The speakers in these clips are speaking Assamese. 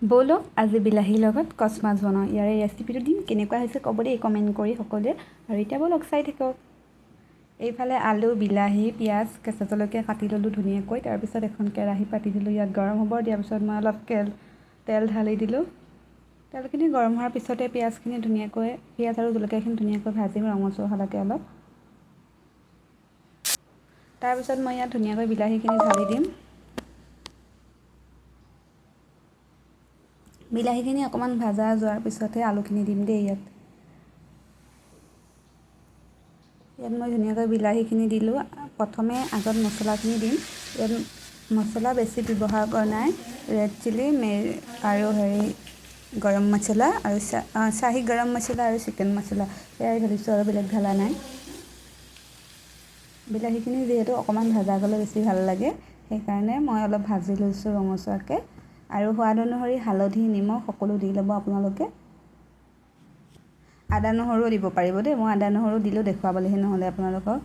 ব'লো আজি বিলাহীৰ লগত কচ মাছ বনাওঁ। ইয়াৰে ৰেচিপিটো দিম, কেনেকুৱা হৈছে ক'ব দেই কমেণ্ট কৰি সকলোৱে। আৰু এতিয়া ব'লক চাই থাকক। এইফালে আলু, বিলাহী, পিঁয়াজ, কেঁচা জলকীয়া কাটি ল'লোঁ ধুনীয়াকৈ। তাৰপিছত এখন কেৰাহী পাতি দিলোঁ, ইয়াত গৰম হ'ব। দিয়াৰ পিছত মই অলপ তেল ঢালি দিলোঁ। তেলখিনি গৰম হোৱাৰ পিছতে পিঁয়াজ আৰু জলকীয়াখিনি ধুনীয়াকৈ ভাজিম ৰঙচুৱা হোৱালৈকে অলপ। তাৰপিছত মই ইয়াত ধুনীয়াকৈ বিলাহীখিনি ঢালি দিম। বিলাহীখিনি অকণমান ভাজা যোৱাৰ পিছতহে আলুখিনি দিম দেই। ইয়াত মই ধুনীয়াকৈ বিলাহীখিনি দিলোঁ। প্ৰথমে আগত মছলাখিনি দিম। ইয়াত মছলা বেছি ব্যৱহাৰ কৰা নাই। ৰেড চিলি আৰু গৰম মছলা আৰু শ্বাহী গৰম মছলা আৰু চিকেন মছলা সেয়াই ঢালিছোঁ আৰু বেলেগ ঢালা নাই। বিলাহীখিনি যিহেতু অকণমান ভাজা গ'লে বেছি ভাল লাগে, সেইকাৰণে মই অলপ ভাজি লৈছোঁ ৰঙচুৱাকৈ। আৰু সোৱাদ অনুসৰি হালধি, নিমখ সকলো দি ল'ব আপোনালোকে। আদা নহৰুও দিব পাৰিব দেই, মই আদা নহৰু দিলোঁ দেখুৱাবলৈহে নহ'লে আপোনালোকক।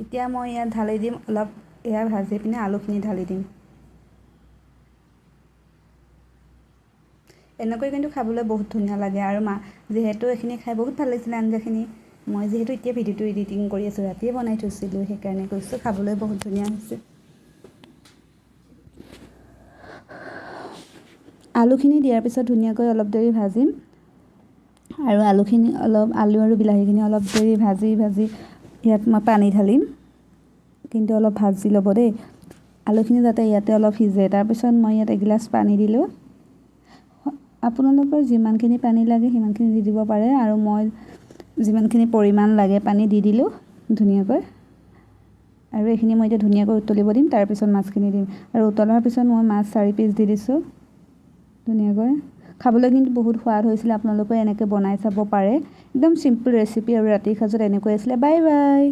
এতিয়া মই ইয়াত ঢালি দিম অলপ, এয়া ভাজি পিনে আলুখিনি ঢালি দিম। এনেকৈ কিন্তু খাবলৈ বহুত ধুনীয়া লাগে। আৰু যিহেতু এইখিনি খাই বহুত ভাল লাগিছিলে আঞ্জাখিনি, মই যিহেতু এতিয়া ভিডিঅ'টো এডিটিং কৰি আছোঁ, ৰাতিয়ে বনাই থৈছিলোঁ, সেইকাৰণে কৈছোঁ খাবলৈ বহুত ধুনীয়া হৈছে। আলুখিনি দিয়াৰ পিছত ধুনীয়াকৈ অলপ দেৰি ভাজিম। আৰু আলু আৰু বিলাহীখিনি অলপ দেৰি ভাজি ইয়াত মই পানী ঢালিম। কিন্তু অলপ ভাজি ল'ব দেই, আলুখিনি যাতে ইয়াতে অলপ সিজে। তাৰপিছত মই ইয়াত এগিলাচ পানী দিলোঁ। আপোনালোকৰ যিমানখিনি পানী লাগে সিমানখিনি দি দিব পাৰে। আৰু মই যিমানখিনি পৰিমাণ লাগে পানী দি দিলোঁ ধুনীয়াকৈ। আৰু এইখিনি মই এতিয়া ধুনীয়াকৈ উতলিব দিম। তাৰপিছত মাছখিনি দিম। আৰু উতলাৰ পিছত মই মাছ 4 পিচ দি দিছোঁ ধুনীয়াকৈ। খাবলৈ কিন্তু বহুত সোৱাদ হৈছিলে, আপোনালোকে এনেকৈ বনাই চাব পাৰে। একদম চিম্পুল ৰেচিপি আৰু ৰাতিৰ সাঁজত এনেকৈ আছিলে। Bye bye.